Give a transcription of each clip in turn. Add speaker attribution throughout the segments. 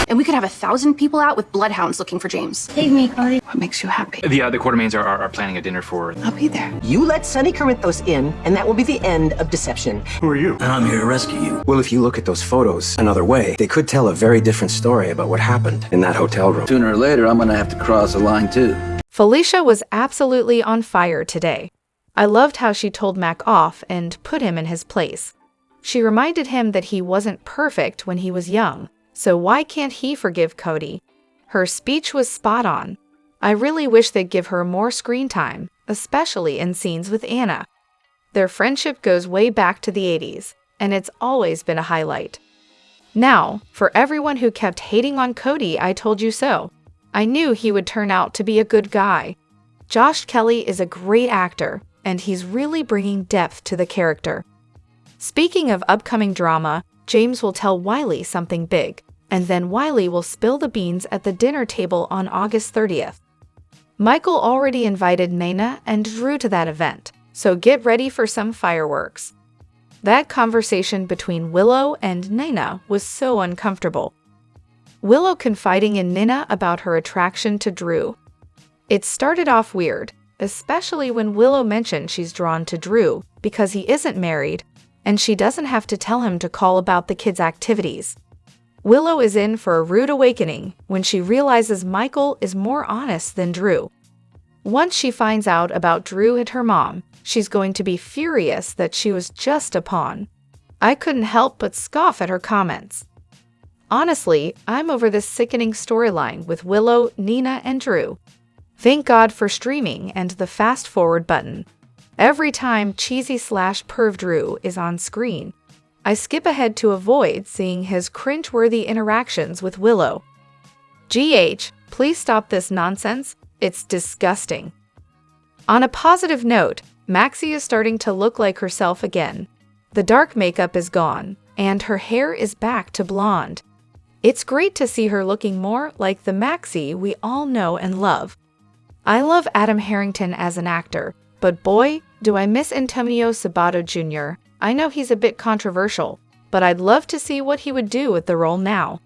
Speaker 1: And we could have 1,000 people out with bloodhounds looking for James.
Speaker 2: Take me, Cody.
Speaker 1: What makes you happy?
Speaker 3: The Quartermains are planning a dinner for...
Speaker 1: I'll be there.
Speaker 4: You let Sonny Corinthos in, and that will be the end of deception.
Speaker 5: Who are you?
Speaker 6: And I'm here to rescue you.
Speaker 7: Well, if you look at those photos another way, they could tell a very different story about what happened in that hotel room.
Speaker 6: Sooner or later, I'm gonna have to cross the line too.
Speaker 8: Felicia was absolutely on fire today. I loved how she told Mac off and put him in his place. She reminded him that he wasn't perfect when he was young, so why can't he forgive Cody? Her speech was spot on. I really wish they'd give her more screen time, especially in scenes with Anna. Their friendship goes way back to the 80s, and it's always been a highlight. Now, for everyone who kept hating on Cody, I told you so. I knew he would turn out to be a good guy. Josh Kelly is a great actor, and he's really bringing depth to the character. Speaking of upcoming drama, James will tell Wiley something big, and then Wiley will spill the beans at the dinner table on August 30th. Michael already invited Nana and Drew to that event, so get ready for some fireworks. That conversation between Willow and Nana was so uncomfortable. Willow confiding in Nina about her attraction to Drew. It started off weird, especially when Willow mentioned she's drawn to Drew because he isn't married, and she doesn't have to tell him to call about the kids' activities. Willow is in for a rude awakening when she realizes Michael is more honest than Drew. Once she finds out about Drew and her mom, she's going to be furious that she was just a pawn. I couldn't help but scoff at her comments. Honestly, I'm over this sickening storyline with Willow, Nina, and Drew. Thank God for streaming and the fast-forward button. Every time cheesy/perv Drew is on screen, I skip ahead to avoid seeing his cringe-worthy interactions with Willow. GH, please stop this nonsense. It's disgusting. On a positive note, Maxie is starting to look like herself again. The dark makeup is gone, and her hair is back to blonde. It's great to see her looking more like the Maxie we all know and love. I love Adam Harrington as an actor, but boy, do I miss Antonio Sabato Jr. I know he's a bit controversial, but I'd love to see what he would do with the role now.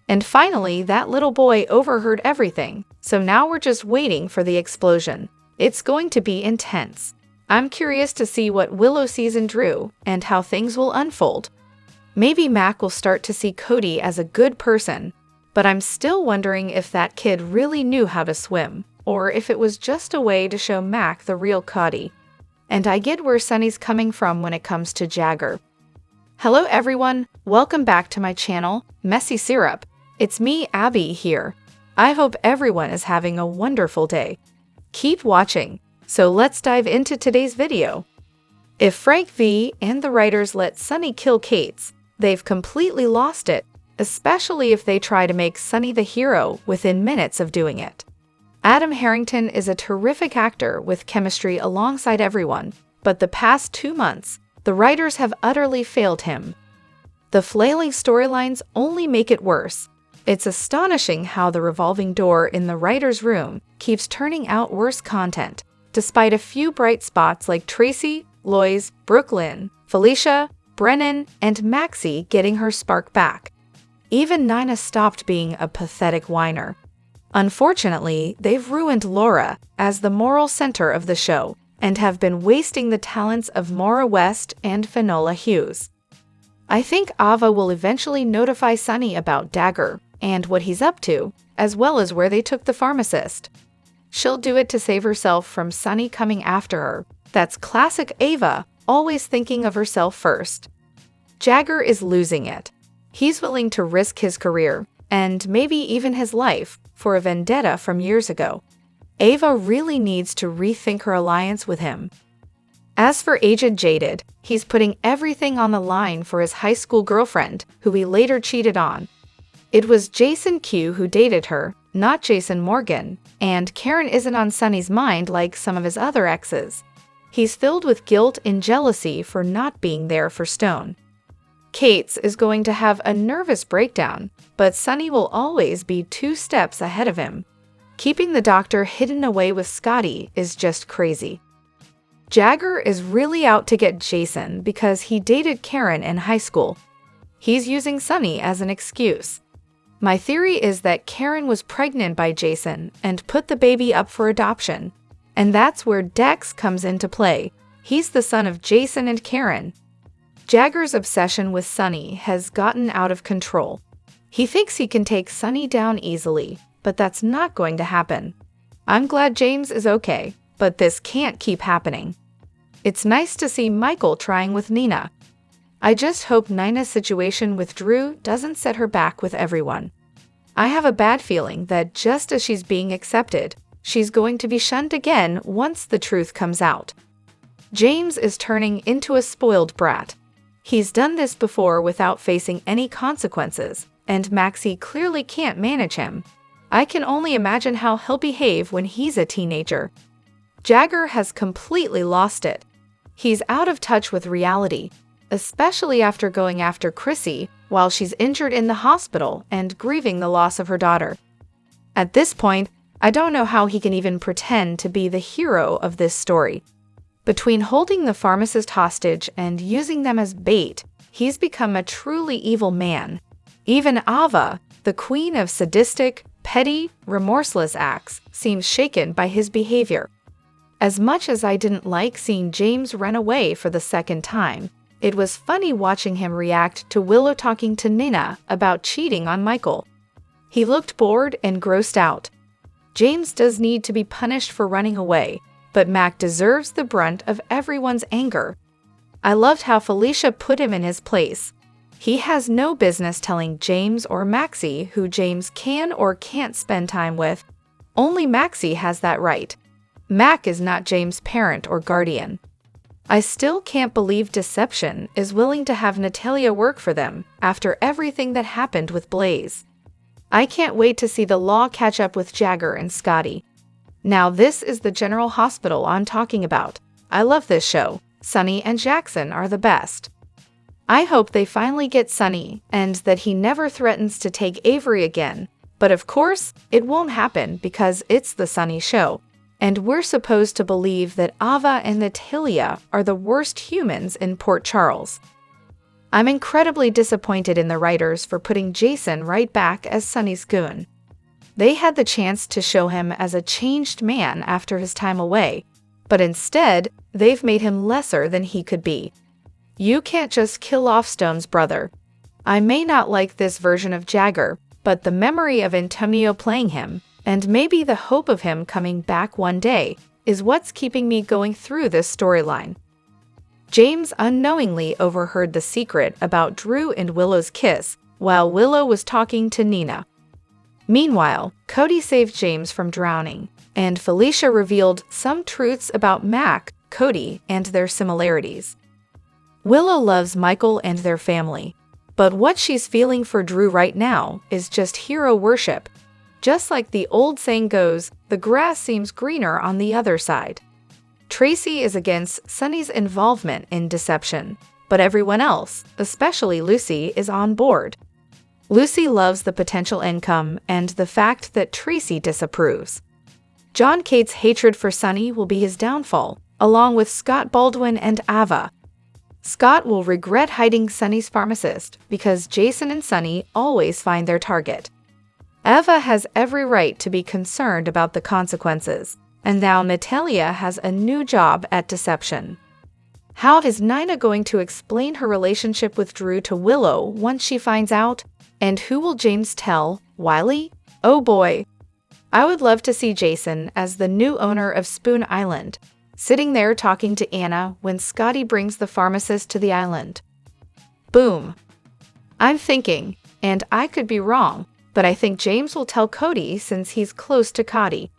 Speaker 8: And finally, that little boy overheard everything, so now we're just waiting for the explosion. It's going to be intense. I'm curious to see what Willow sees in Drew and how things will unfold. Maybe Mac will start to see Cody as a good person, but I'm still wondering if that kid really knew how to swim, or if it was just a way to show Mac the real Cody. And I get where Sonny's coming from when it comes to Jagger. Hello everyone, welcome back to my channel, Messy Syrup. It's me, Abby, here. I hope everyone is having a wonderful day. Keep watching, so let's dive into today's video. If Frank V and the writers let Sonny kill Kate's, they've completely lost it, especially if they try to make Sonny the hero within minutes of doing it. Adam Harrington is a terrific actor with chemistry alongside everyone, but the past 2 months, the writers have utterly failed him. The flailing storylines only make it worse. It's astonishing how the revolving door in the writer's room keeps turning out worse content, despite a few bright spots like Tracy, Lois, Brooklyn, Felicia, Brennan, and Maxie getting her spark back. Even Nina stopped being a pathetic whiner. Unfortunately, they've ruined Laura as the moral center of the show and have been wasting the talents of Maura West and Finola Hughes. I think Ava will eventually notify Sonny about Dagger and what he's up to, as well as where they took the pharmacist. She'll do it to save herself from Sonny coming after her. That's classic Ava, always thinking of herself first. Jagger is losing it. He's willing to risk his career, and maybe even his life, for a vendetta from years ago. Ava really needs to rethink her alliance with him. As for Agent Jaded, he's putting everything on the line for his high school girlfriend, who he later cheated on. It was Jason Q who dated her, not Jason Morgan, and Karen isn't on Sonny's mind like some of his other exes. He's filled with guilt and jealousy for not being there for Stone. Kate's is going to have a nervous breakdown, but Sonny will always be 2 steps ahead of him. Keeping the doctor hidden away with Scotty is just crazy. Jagger is really out to get Jason because he dated Karen in high school. He's using Sonny as an excuse. My theory is that Karen was pregnant by Jason and put the baby up for adoption. And that's where Dex comes into play. He's the son of Jason and Karen. Jagger's obsession with Sunny has gotten out of control. He thinks he can take Sunny down easily, but that's not going to happen. I'm glad James is okay, but this can't keep happening. It's nice to see Michael trying with Nina. I just hope Nina's situation with Drew doesn't set her back with everyone. I have a bad feeling that just as she's being accepted, she's going to be shunned again once the truth comes out. James is turning into a spoiled brat. He's done this before without facing any consequences, and Maxie clearly can't manage him. I can only imagine how he'll behave when he's a teenager. Jagger has completely lost it. He's out of touch with reality, especially after going after Chrissy while she's injured in the hospital and grieving the loss of her daughter. At this point, I don't know how he can even pretend to be the hero of this story. Between holding the pharmacist hostage and using them as bait, he's become a truly evil man. Even Ava, the queen of sadistic, petty, remorseless acts, seems shaken by his behavior. As much as I didn't like seeing James run away for the second time, it was funny watching him react to Willow talking to Nina about cheating on Michael. He looked bored and grossed out. James does need to be punished for running away, but Mac deserves the brunt of everyone's anger. I loved how Felicia put him in his place. He has no business telling James or Maxie who James can or can't spend time with. Only Maxie has that right. Mac is not James' parent or guardian. I still can't believe Deception is willing to have Natalia work for them after everything that happened with Blaze. I can't wait to see the law catch up with Jagger and Scotty. Now this is the General Hospital I'm talking about. I love this show. Sunny and Jackson are the best. I hope they finally get Sunny and that he never threatens to take Avery again. But of course, it won't happen because it's the Sunny show. And we're supposed to believe that Ava and Natalia are the worst humans in Port Charles. I'm incredibly disappointed in the writers for putting Jason right back as Sunny's goon. They had the chance to show him as a changed man after his time away, but instead, they've made him lesser than he could be. You can't just kill off Stone's brother. I may not like this version of Jagger, but the memory of Antonio playing him, and maybe the hope of him coming back one day, is what's keeping me going through this storyline. James unknowingly overheard the secret about Drew and Willow's kiss while Willow was talking to Nina. Meanwhile, Cody saved James from drowning, and Felicia revealed some truths about Mac, Cody, and their similarities. Willow loves Michael and their family, but what she's feeling for Drew right now is just hero worship. Just like the old saying goes, the grass seems greener on the other side. Tracy is against Sunny's involvement in Deception, but everyone else, especially Lucy, is on board. Lucy loves the potential income and the fact that Tracy disapproves. John Cate's hatred for Sunny will be his downfall, along with Scott Baldwin and Ava. Scott will regret hiding Sunny's pharmacist because Jason and Sunny always find their target. Ava has every right to be concerned about the consequences, and now Natalia has a new job at Deception. How is Nina going to explain her relationship with Drew to Willow once she finds out? And who will James tell? Wiley? Oh boy. I would love to see Jason as the new owner of Spoon Island, sitting there talking to Anna when Scotty brings the pharmacist to the island. Boom. I'm thinking, and I could be wrong, but I think James will tell Cody since he's close to Cody.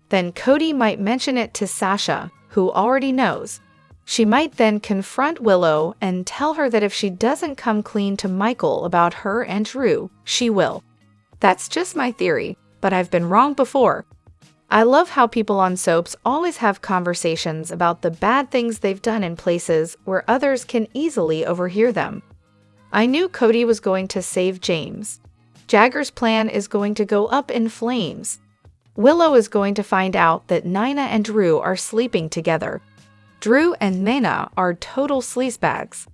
Speaker 8: Then Cody might mention it to Sasha, who already knows. She might then confront Willow and tell her that if she doesn't come clean to Michael about her and Drew, she will. That's just my theory, but I've been wrong before. I love how people on soaps always have conversations about the bad things they've done in places where others can easily overhear them. I knew Cody was going to save James. Jagger's plan is going to go up in flames. Willow is going to find out that Nina and Drew are sleeping together. Drew and Nina are total sleazebags.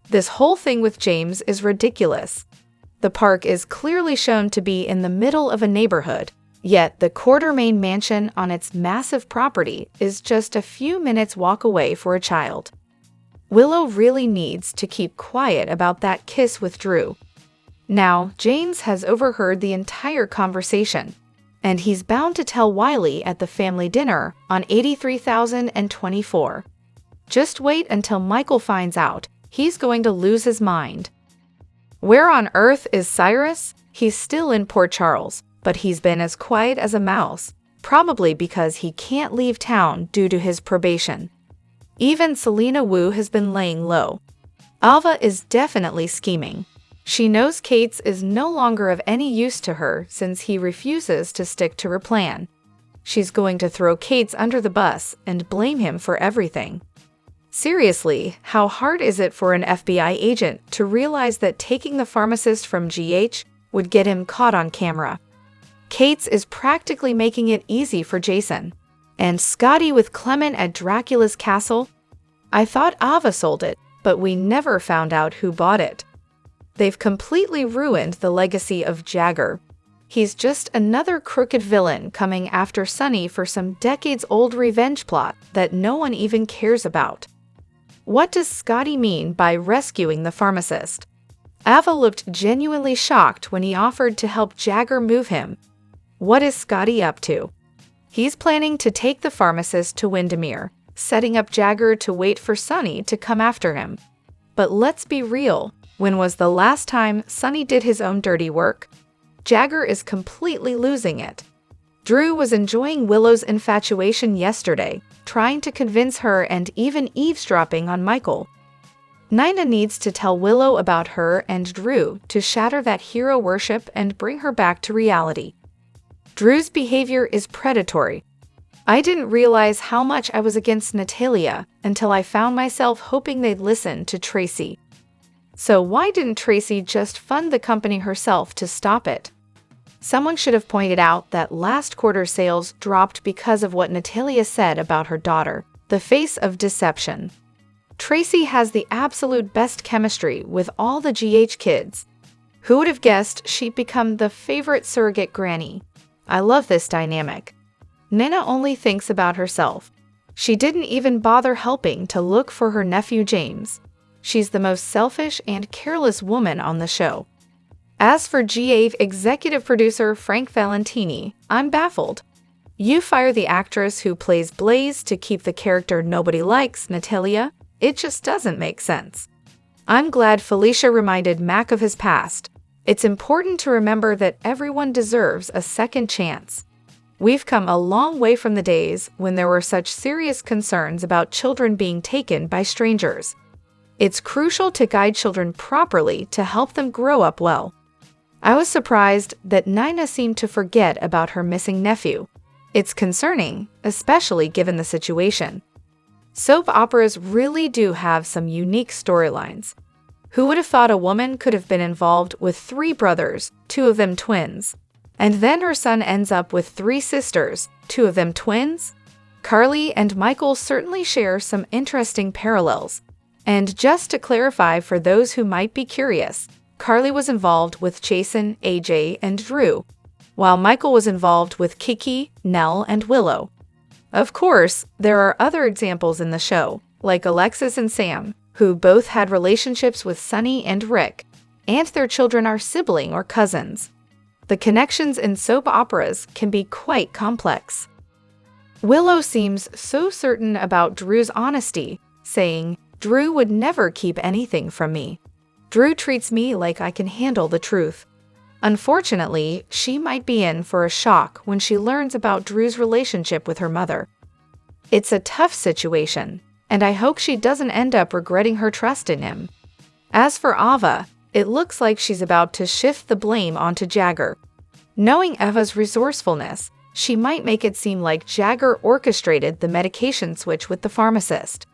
Speaker 8: This whole thing with James is ridiculous. The park is clearly shown to be in the middle of a neighborhood, yet the Quartermain mansion on its massive property is just a few minutes walk away for a child. Willow really needs to keep quiet about that kiss with Drew. Now, James has overheard the entire conversation, and he's bound to tell Wiley at the family dinner on 83,024. Just wait until Michael finds out. He's going to lose his mind. Where on earth is Cyrus? He's still in Port Charles, but he's been as quiet as a mouse, probably because he can't leave town due to his probation. Even Selena Wu has been laying low. Ava is definitely scheming. She knows Kate's is no longer of any use to her since he refuses to stick to her plan. She's going to throw Kate's under the bus and blame him for everything. Seriously, how hard is it for an FBI agent to realize that taking the pharmacist from GH would get him caught on camera? Kate's is practically making it easy for Jason. And Scotty with Clement at Dracula's castle? I thought Ava sold it, but we never found out who bought it. They've completely ruined the legacy of Jagger. He's just another crooked villain coming after Sonny for some decades-old revenge plot that no one even cares about. What does Scotty mean by rescuing the pharmacist? Ava looked genuinely shocked when he offered to help Jagger move him. What is Scotty up to? He's planning to take the pharmacist to Windermere, setting up Jagger to wait for Sonny to come after him. But let's be real, when was the last time Sonny did his own dirty work? Jagger is completely losing it. Drew was enjoying Willow's infatuation yesterday, trying to convince her and even eavesdropping on Michael. Nina needs to tell Willow about her and Drew to shatter that hero worship and bring her back to reality. Drew's behavior is predatory. I didn't realize how much I was against Natalia until I found myself hoping they'd listen to Tracy. So why didn't Tracy just fund the company herself to stop it? Someone should have pointed out that last quarter sales dropped because of what Natalia said about her daughter, the face of deception. Tracy has the absolute best chemistry with all the GH kids. Who would have guessed she'd become the favorite surrogate granny? I love this dynamic. Nina only thinks about herself. She didn't even bother helping to look for her nephew James. She's the most selfish and careless woman on the show. As for GA executive producer Frank Valentini, I'm baffled. You fire the actress who plays Blaze to keep the character nobody likes, Natalia? It just doesn't make sense. I'm glad Felicia reminded Mac of his past. It's important to remember that everyone deserves a second chance. We've come a long way from the days when there were such serious concerns about children being taken by strangers. It's crucial to guide children properly to help them grow up well. I was surprised that Nina seemed to forget about her missing nephew. It's concerning, especially given the situation. Soap operas really do have some unique storylines. Who would have thought a woman could have been involved with 3 brothers, 2 of them twins, and then her son ends up with 3 sisters, 2 of them twins? Carly and Michael certainly share some interesting parallels. And just to clarify for those who might be curious, Carly was involved with Jason, AJ, and Drew, while Michael was involved with Kiki, Nell, and Willow. Of course, there are other examples in the show, like Alexis and Sam, who both had relationships with Sunny and Rick, and their children are sibling or cousins. The connections in soap operas can be quite complex. Willow seems so certain about Drew's honesty, saying, "Drew would never keep anything from me. Drew treats me like I can handle the truth." Unfortunately, she might be in for a shock when she learns about Drew's relationship with her mother. It's a tough situation, and I hope she doesn't end up regretting her trust in him. As for Ava, it looks like she's about to shift the blame onto Jagger. Knowing Eva's resourcefulness, she might make it seem like Jagger orchestrated the medication switch with the pharmacist.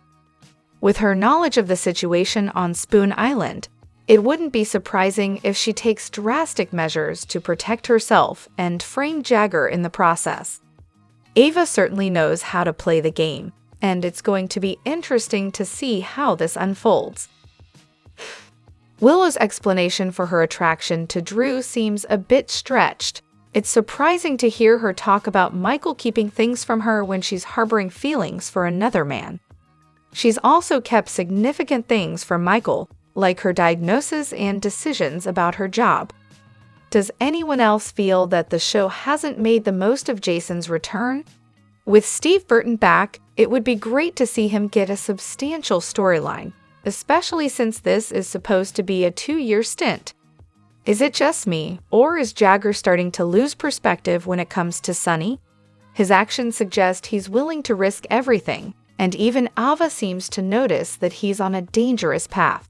Speaker 8: With her knowledge of the situation on Spoon Island, it wouldn't be surprising if she takes drastic measures to protect herself and frame Jagger in the process. Ava certainly knows how to play the game, and it's going to be interesting to see how this unfolds. Willow's explanation for her attraction to Drew seems a bit stretched. It's surprising to hear her talk about Michael keeping things from her when she's harboring feelings for another man. She's also kept significant things from Michael, like her diagnosis and decisions about her job. Does anyone else feel that the show hasn't made the most of Jason's return? With Steve Burton back, it would be great to see him get a substantial storyline, especially since this is supposed to be a 2-year stint. Is it just me, or is Jagger starting to lose perspective when it comes to Sonny? His actions suggest he's willing to risk everything, and even Ava seems to notice that he's on a dangerous path.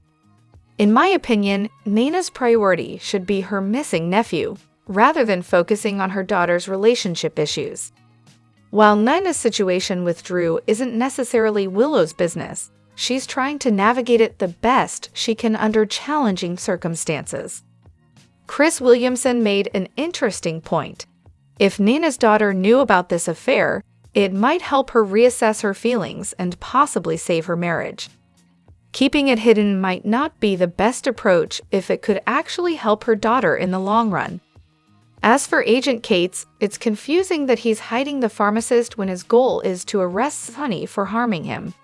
Speaker 8: In my opinion, Naina's priority should be her missing nephew, rather than focusing on her daughter's relationship issues. While Naina's situation with Drew isn't necessarily Willow's business, she's trying to navigate it the best she can under challenging circumstances. Chris Williamson made an interesting point. If Naina's daughter knew about this affair, it might help her reassess her feelings and possibly save her marriage. Keeping it hidden might not be the best approach if it could actually help her daughter in the long run. As for Agent Cates, it's confusing that he's hiding the pharmacist when his goal is to arrest Sonny for harming him.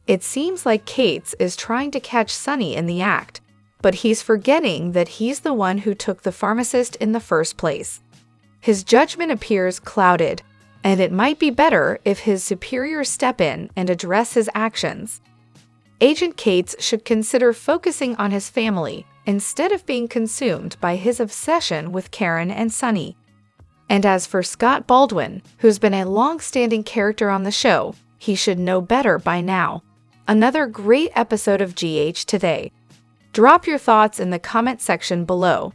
Speaker 8: It seems like Cates is trying to catch Sonny in the act, but he's forgetting that he's the one who took the pharmacist in the first place. His judgment appears clouded, and it might be better if his superiors step in and address his actions. Agent Cates should consider focusing on his family instead of being consumed by his obsession with Karen and Sonny. And as for Scott Baldwin, who's been a long-standing character on the show, he should know better by now. Another great episode of GH today. Drop your thoughts in the comment section below.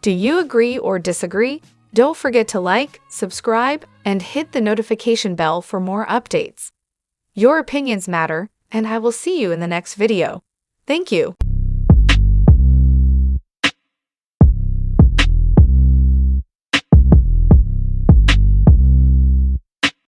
Speaker 8: Do you agree or disagree? Don't forget to like, subscribe, and hit the notification bell for more updates. Your opinions matter, and I will see you in the next video. Thank you.